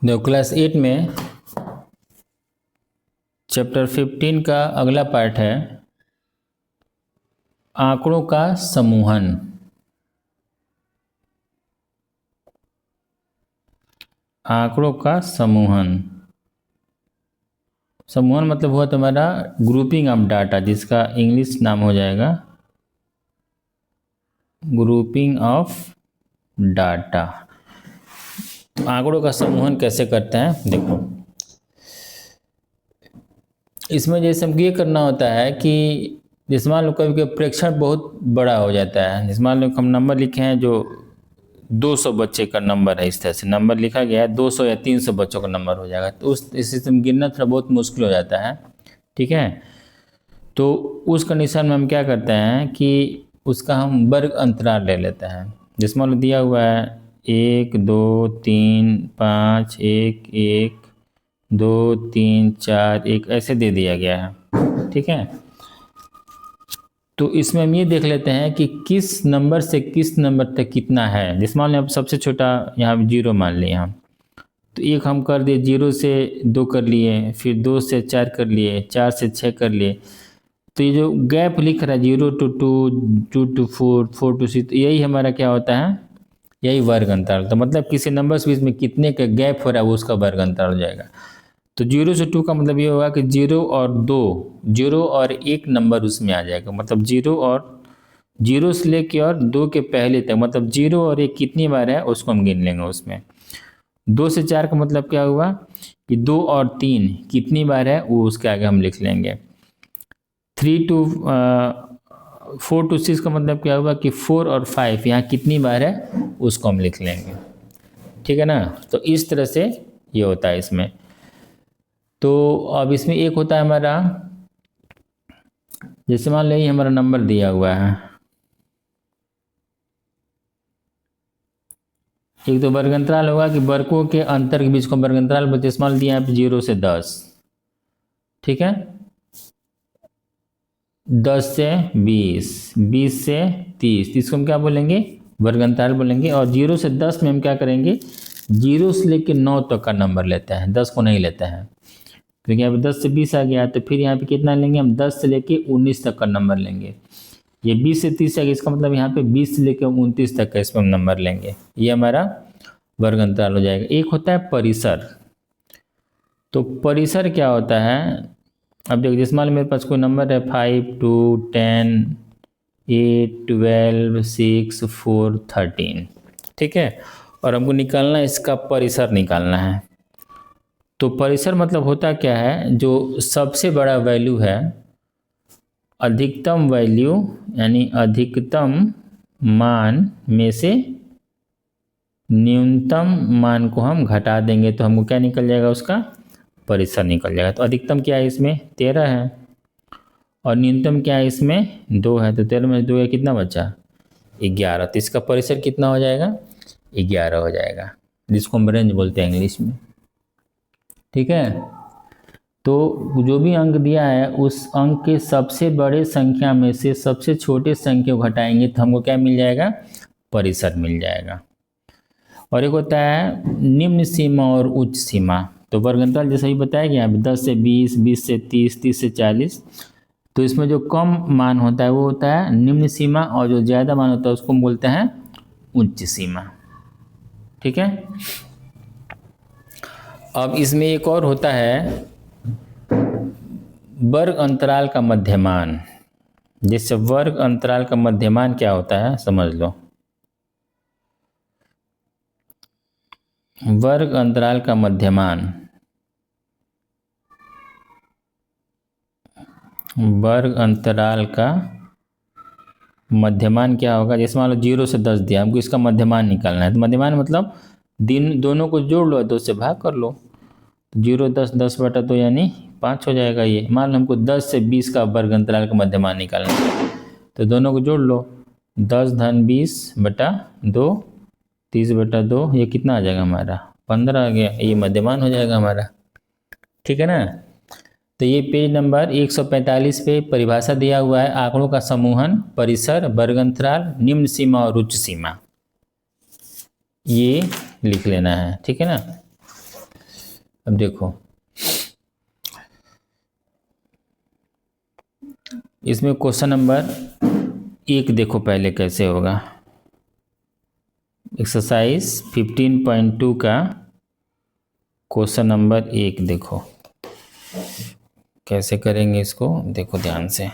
देखो क्लास 8 में चैप्टर 15 का अगला पार्ट है आंकड़ों का समूहन। आंकड़ों का समूहन समूहन मतलब हुआ तुम्हारा ग्रुपिंग ऑफ डाटा, जिसका इंग्लिश नाम हो जाएगा ग्रुपिंग ऑफ डाटा। आंकड़ों का समूहन कैसे करते हैं देखो, इसमें जैसे हमको ये करना होता है कि जैसे मान लो कभी प्रेक्षण बहुत बड़ा हो जाता है। जैसे मान लो हम नंबर लिखे हैं जो 200 बच्चे का नंबर है, इस तरह से नंबर लिखा गया है 200 या 300 बच्चों का नंबर हो जाएगा, तो उस स्थिति में गिनना थोड़ा बहुत मुश्किल हो जाता है। ठीक है, तो उस कंडीशन में हम क्या करते हैं कि उसका हम वर्ग अंतराल ले लेते हैं। जैसे मान लो दिया हुआ है 1 2 3 5 1 1 2 3 4 1 ऐसे दे दिया गया है। ठीक है, तो इसमें हम ये देख लेते हैं कि किस नंबर से किस नंबर तक कितना है। जिस मान लो अब सबसे छोटा यहाँ 0 मान लिया हम, तो एक हम कर दिए 0 से 2 कर लिए, फिर 2 से 4 कर लिए, 4 से 6 कर लिए। तो ये जो गैप लिख रहा है 0 to 2 2 to 4 4 to 6, यही हमारा क्या होता है, यही वर्ग अंतराल। तो मतलब किसी नंबर के बीच में कितने का गैप हो रहा है वो उसका वर्ग अंतराल हो जाएगा। तो 0 से 2 का मतलब ये होगा कि 0 और 2, 0 और 1 नंबर उसमें आ जाएगा। मतलब 0 से लेके और 2 के पहले तक, मतलब 0 और 1 कितनी बार है उसको हम गिन लेंगे उसमें। 2 से 4 का मतलब क्या हुआ कि 2 और 3 कितनी बार है वो उसके आगे हम लिख लेंगे। 4 to 6 का मतलब क्या हुआ कि 4 और 5 यहाँ कितनी बार है उसको हम लिख लेंगे। ठीक है ना, तो इस तरह से ये होता है इसमें। तो अब इसमें एक होता है हमारा, जैसे मान लीजिए हमारा नंबर दिया हुआ है, एक तो वर्ग अंतराल होगा कि वर्गों के अंतर के बीच को वर्ग अंतराल बोलते हैं। मान दिया है 0 से 10, ठीक है, 10 से 20, 20 से 30, इसको हम क्या बोलेंगे, वर्ग अंतराल बोलेंगे। और 0 से 10 में हम क्या करेंगे, 0 से लेकर 9 तक का नंबर लेते हैं, 10 को नहीं लेते हैं। क्योंकि यहाँ पे 10 से 20 आ गया, तो फिर यहाँ पे कितना लेंगे हम, 10 से लेके 19 तक का नंबर लेंगे। ये 20 से 30 आ गया, इसका मतलब यहाँ पे 20 से लेकर 29 तक का इसमें हम नंबर लेंगे। ये हमारा वर्ग अंतराल हो जाएगा। एक होता है परिसर। तो परिसर क्या होता है, अब देखो जैसे मान लो मेरे पास कोई नंबर है 5 2 10 8 12 6 4 13, ठीक है, और हमको निकालना है इसका परिसर निकालना है। तो परिसर मतलब होता क्या है, जो सबसे बड़ा वैल्यू है, अधिकतम वैल्यू यानी अधिकतम मान में से न्यूनतम मान को हम घटा देंगे तो हमको क्या निकल जाएगा, उसका परिसर निकल जाएगा। तो अधिकतम क्या है इसमें 13 है, और न्यूनतम क्या है इसमें 2 है, तो 13 में 2 है कितना बचा 11। तो इसका परिसर कितना हो जाएगा 11 हो जाएगा, जिसको हम रेंज बोलते हैं इंग्लिश में। ठीक है, तो जो भी अंक दिया है उस अंक के सबसे बड़े संख्या में से सबसे छोटे संख्या को घटाएंगे तो हमको क्या मिल जाएगा, परिसर मिल जाएगा। और एक होता है निम्न सीमा और उच्च सीमा। तो वर्ग अंतराल जैसा ही बताया गया 10 से 20, 20 से 30, 30 से 40। तो इसमें जो कम मान होता है वो होता है निम्न सीमा, और जो ज़्यादा मान होता है उसको हम बोलते हैं उच्च सीमा। ठीक है, अब इसमें एक और होता है वर्ग अंतराल का मध्यमान। जिससे वर्ग अंतराल का मध्यमान क्या होता है समझ लो। वर्ग अंतराल का मध्यमान, वर्ग अंतराल का मध्यमान क्या होगा, जैसे मान लो 0 से 10 दिया, हमको इसका मध्यमान निकालना है। तो मध्यमान मतलब दिन दोनों को जोड़ लो, 2 से भाग कर लो, 0 10 10 बटा 2 यानी 5 हो जाएगा। ये मान लो हमको 10 से 20 का वर्ग अंतराल का मध्यमान निकालना है, तो दोनों को जोड़ लो, 10 धन 20 बटा 2, 30 बटा 2, ये कितना आ जाएगा हमारा 15 आ गया, ये मध्यमान हो जाएगा हमारा। ठीक है ना, तो ये पेज नंबर 145 पे परिभाषा दिया हुआ है आंकड़ों का समूहन, परिसर, वर्ग अंतराल, निम्न सीमा और उच्च सीमा। ये लिख लेना है, ठीक है ना। अब देखो इसमें क्वेश्चन नंबर 1 देखो पहले कैसे होगा। एक्सरसाइज 15.2 का क्वेश्चन नंबर 1 देखो कैसे करेंगे इसको, देखो ध्यान से।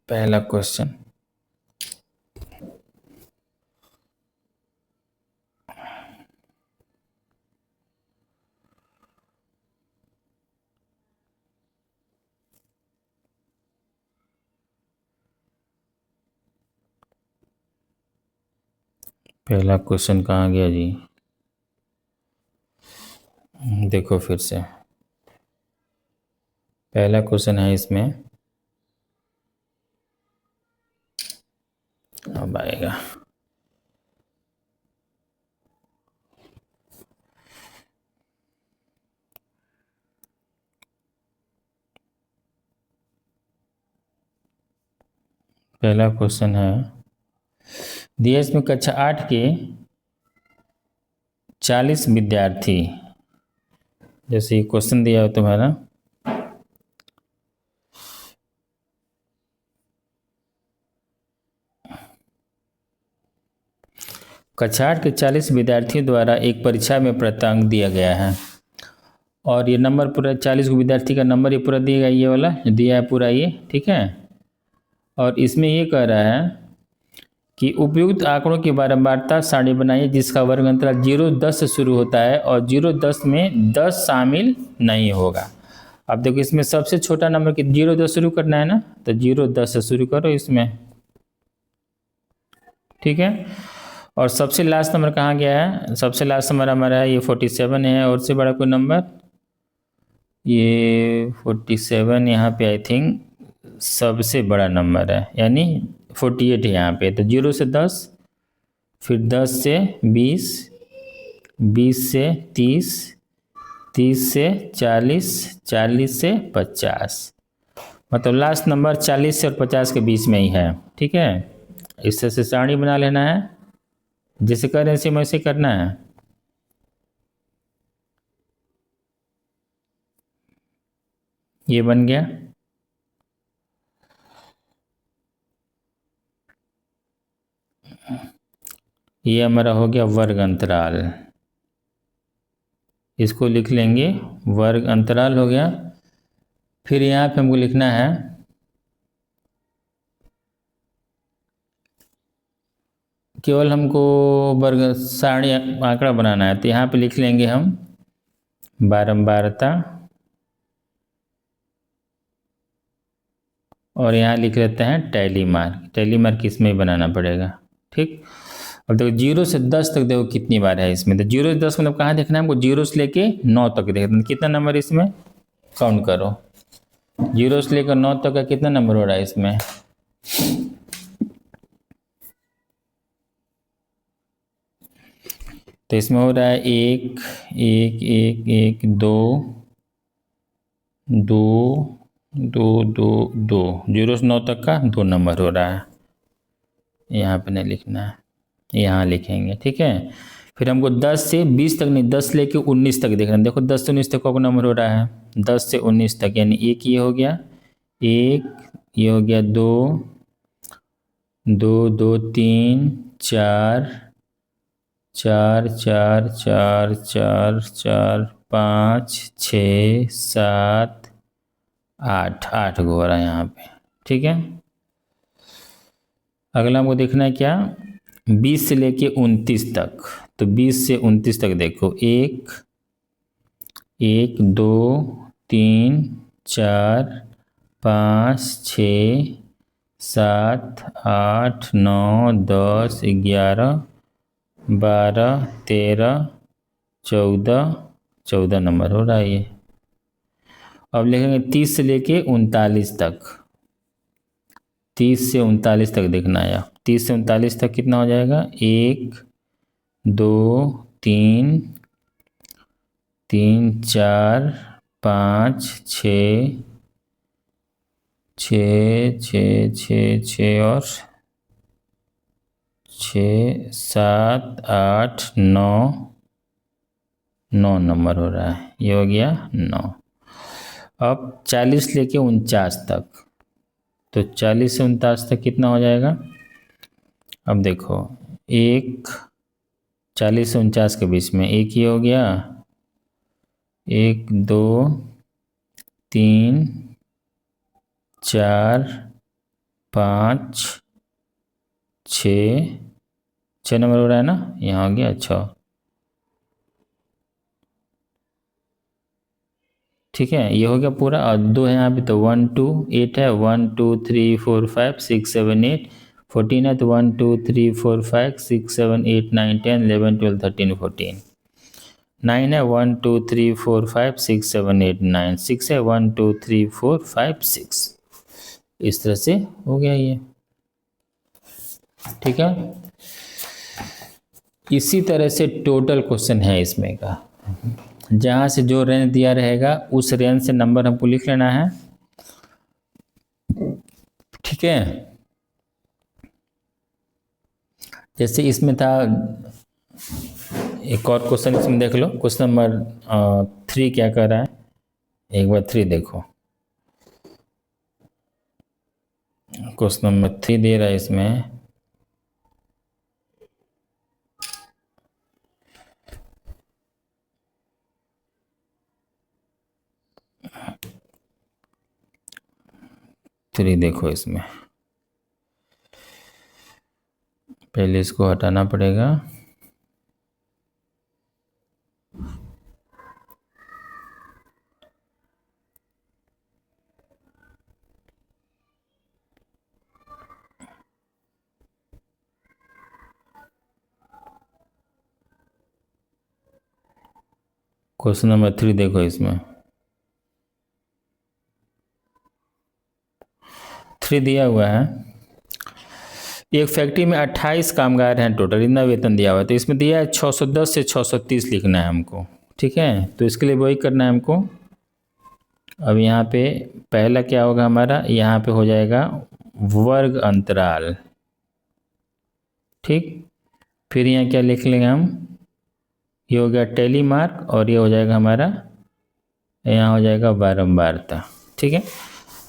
पहला क्वेश्चन, पहला क्वेश्चन कहाँ गया जी, देखो फिर से। पहला क्वेश्चन है इसमें, अब आएगा। पहला क्वेश्चन है दिया इसमें कक्षा 8 के 40 विद्यार्थी, जैसे क्वेश्चन दिया हो तुम्हारा, कक्षा 8 के 40 विद्यार्थियों द्वारा एक परीक्षा में प्राप्तांक दिया गया है और ये नंबर पूरा 40 विद्यार्थी का नंबर ये पूरा दिया गया, ये वाला दिया है पूरा ये, ठीक है। और इसमें ये कह रहा है कि उपयुक्त आंकड़ों की बारंबारता सारणी बनाइए जिसका वर्ग अंतराल 0-10 से शुरू होता है और 0-10 में 10 शामिल नहीं होगा। अब देखो इसमें सबसे छोटा नंबर कि 0-10 शुरू करना है ना, तो 0-10 से शुरू करो इसमें, ठीक है। और सबसे लास्ट नंबर कहाँ गया है, सबसे लास्ट नंबर हमारा है ये 47 है, और से बड़ा कोई नंबर ये 47 यहाँ पे आई थिंक सबसे बड़ा नंबर है, यानी 48 है यहाँ पे। तो 0 से 10, फिर 10 से 20, 20 से 30, 30 से 40, 40 से 50, मतलब लास्ट नंबर 40 से और 50 के बीच में ही है, ठीक है। इससे से सारणी बना लेना है, जैसे कर रहे हैं सेम वैसे करना है। ये बन गया, ये हमारा हो गया वर्ग अंतराल, इसको लिख लेंगे वर्ग अंतराल हो गया। फिर यहाँ पे हमको लिखना है केवल हमको वर्ग सारणी आंकड़ा बनाना है, तो यहाँ पे लिख लेंगे हम बारंबारता, और यहाँ लिख लेते हैं टैली मार्क। टैली मार्क इसमें ही बनाना पड़ेगा, ठीक। अब देखो 0 से 10 तक देखो कितनी बार है इसमें, तो 0 से 10 मतलब कहाँ देखना है हमको, 0 से लेके 9 तक देखना, कितना नंबर इसमें काउंट करो। 0 से लेकर 9 तक का कितना नंबर हो रहा है इसमें, तो इसमें हो रहा है 1 1 1 1 2 2 2 2 2, 0 से 9 तक का 2 नंबर हो रहा है। यहाँ पे नहीं लिखना है, यहाँ लिखेंगे, ठीक है। फिर हमको 10 से 20 तक नहीं, 10 लेके 19 तक देखना है। देखो 10 से 19 तक का नंबर हो रहा है, 10 से 19 तक, यानी एक ये हो गया, एक ये हो गया, 2 2 2 3 4 4 4 4 4 4 5 6 7 8, 8 गो हो रहा है यहाँ पे, ठीक है। अगला हमको देखना है क्या, 20 से लेके 29 तक, तो 20 से 29 तक देखो, 1 1 2 3 4 5 6 7 8 9 10 11 12 13 14, 14 नंबर हो रहा है ये। अब लिखेंगे 30 से लेके 39 तक, 30 से 39 तक देखना है। 30 से 39 तक कितना हो जाएगा, 1 2 3 3 4 5 6 छः छः छः छः और 6 7 8 9 9 नंबर हो रहा है, ये हो गया 9। अब 40 लेके 49 तक, तो 40 से 49 तक कितना हो जाएगा? अब देखो, एक 40 से 49 के बीच में एक ही हो गया, 1 2 3 4 5 6 6 नंबर हो रहा है ना, यहाँ हो गया 6। ठीक है, ये हो गया पूरा। और 2 है यहाँ पे, तो 1 2 8 है, 1 2 3 4 5 6 7 8 14 है, तो 1 2 3 4 5 6 7 8 9 10 11 12 13 14। 9 है, 1 2 3 4 5 6 7 8 9 6 है, 1 2 3 4 5 6। इस तरह से हो गया ये। ठीक है, इसी तरह से टोटल क्वेश्चन है इसमें का, जहाँ से जो रेंज दिया रहेगा उस रेंज से नंबर हमको लिख लेना है। ठीक है, जैसे इसमें था, एक और क्वेश्चन इसमें देख लो, क्वेश्चन नंबर 3 क्या कर रहा है, एक बार 3 देखो। क्वेश्चन नंबर 3 दे रहा है इसमें, देखो इसमें पहले इसको हटाना पड़ेगा। क्वेश्चन नंबर 3 देखो, इसमें 3 दिया हुआ है, एक फैक्ट्री में 28 कामगार हैं टोटल, इतना वेतन दिया हुआ है, तो इसमें दिया है 610 से 630 लिखना है हमको। ठीक है, तो इसके लिए वही करना है हमको। अब यहाँ पे पहला क्या होगा हमारा, यहाँ पे हो जाएगा वर्ग अंतराल। ठीक, फिर यहाँ क्या लिख लेंगे हम, ये हो गया टैली मार्क, और ये हो जाएगा हमारा, यहाँ हो जाएगा बारंबारता। ठीक है,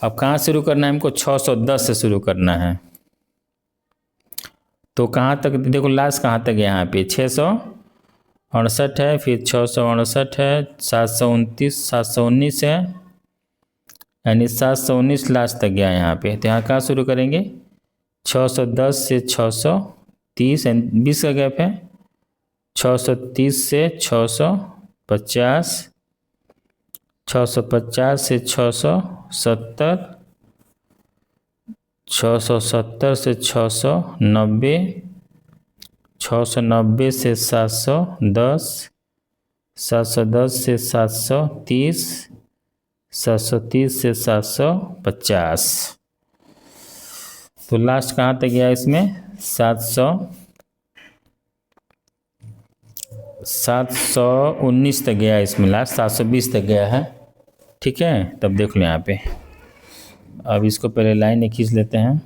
अब कहाँ शुरू करना है हमको, 610 से शुरू करना है। तो कहाँ तक देखो, लास्ट कहाँ तक है, यहाँ पे 668 है, फिर 668 है, 729 719 है, यानी 719 लास्ट तक गया यहाँ पे। तो यहाँ कहाँ शुरू करेंगे, 610 से 630, 20 का गैप है, 630 से 650, 650 से 670, 670 से 690, 690 से 710, 710 से 730, 730 से 750। तो लास्ट कहाँ तक गया इसमें, 719 तक गया इसमें, लास्ट 720 तक गया है। ठीक है, तब देख लो यहाँ पे। अब इसको पहले लाइन में खींच लेते हैं।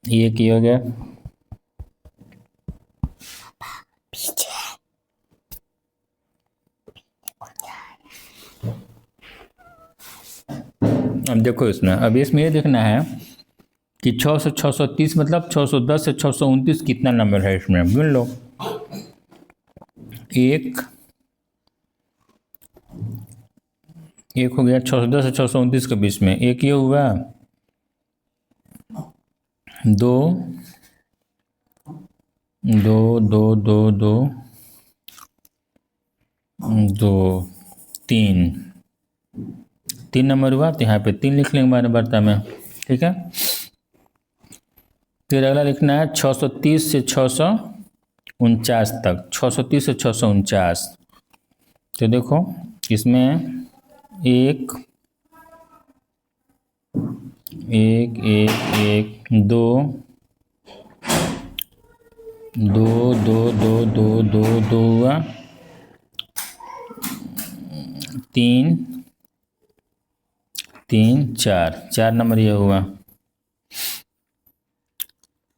ये की हो गया, अब देखो इसमें, अब इसमें ये देखना है कि 6 से 630 मतलब 610 से 629 कितना नंबर है इसमें, गिन लो। एक हो गया 610 से 629 के बीच में, एक ये हुआ, 2 2 2 2 2 2 3 नंबर हुआ, तो यहाँ पे 3 लिख लेंगे बारह बर्ता में। ठीक है, फिर अगला लिखना है 630 से 649 तक, 630 से 649। तो देखो इसमें एक एक एक एक 2 2 2 2 2 2 2 हुआ, 3 3 4, 4 नंबर ये हुआ।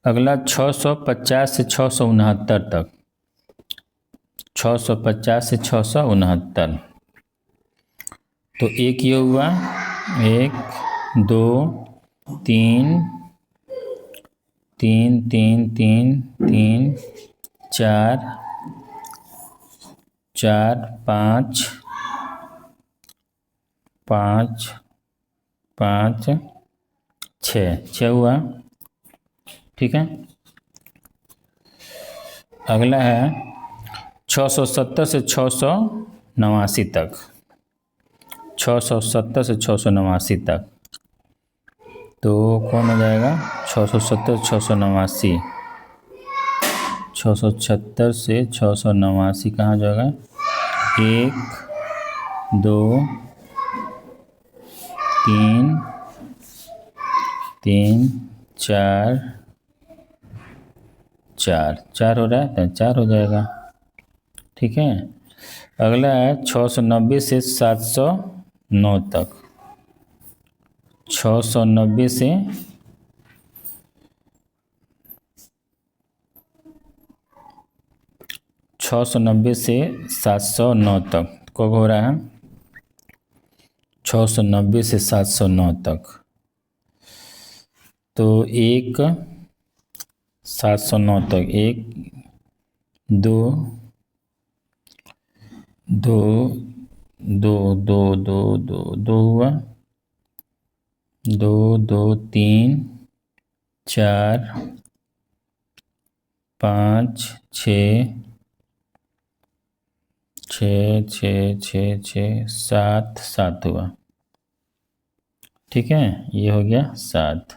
अगला 650 से 669 तक, 650 से 669, तो एक ये हुआ, 1 2 3 3 3 3 3 4 4 5 5 5 6 हुआ, ठीक है। अगला है 670 से 689 तक, 670 से 689 तक, तो कौन हो जाएगा? 670 689, 676 से 689 कहाँ जाएगा? 1 2 3 3 4 4 4 हो रहा है, तो 4 हो जाएगा, ठीक है। अगला है 690 से 709 तक, 690 से 709 तक, कब हो रहा है? 690 से 709 तक, तो 1 709 तक, 1 2 2 2 2 2 2 2 हुआ, 2 2 3 4 5 6 6 6 6 6 7 7 हुआ, ठीक है, ये हो गया 7।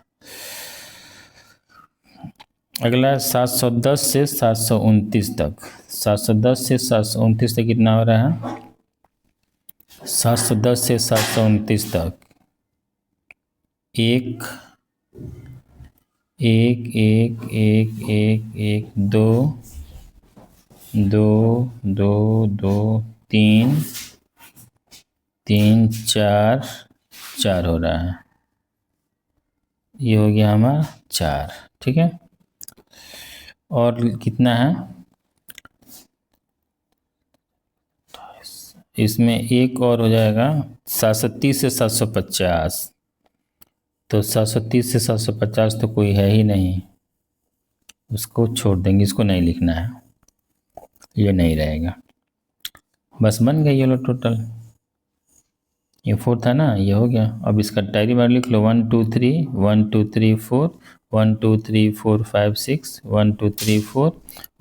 अगला 710 से 729 तक, 710 से 729 तक कितना हो रहा है? 710 से 729 तक, 1 1 1 1 1 1 2 2 2 2 3 3 4 4 हो रहा है, ये हो गया हमारा 4, ठीक है। और कितना है? इसमें एक और हो जाएगा 730 से 750, तो 730 से 750 तो कोई है ही नहीं, उसको छोड़ देंगे, इसको नहीं लिखना है, ये नहीं रहेगा, बस बन गई ये लो टोटल। ये 4 था ना, ये हो गया। अब इसका डायरी बार लिख लो, 1 2 3 1 2 3 4 1 2 3 4 5 6 1 2 3 4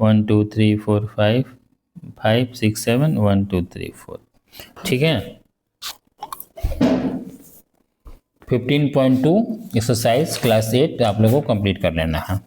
1 2 3 4 5 5 6 7 1 2 3 4, ठीक है। 15.2 एक्सरसाइज क्लास 8 आप लोगों को कंप्लीट कर लेना है।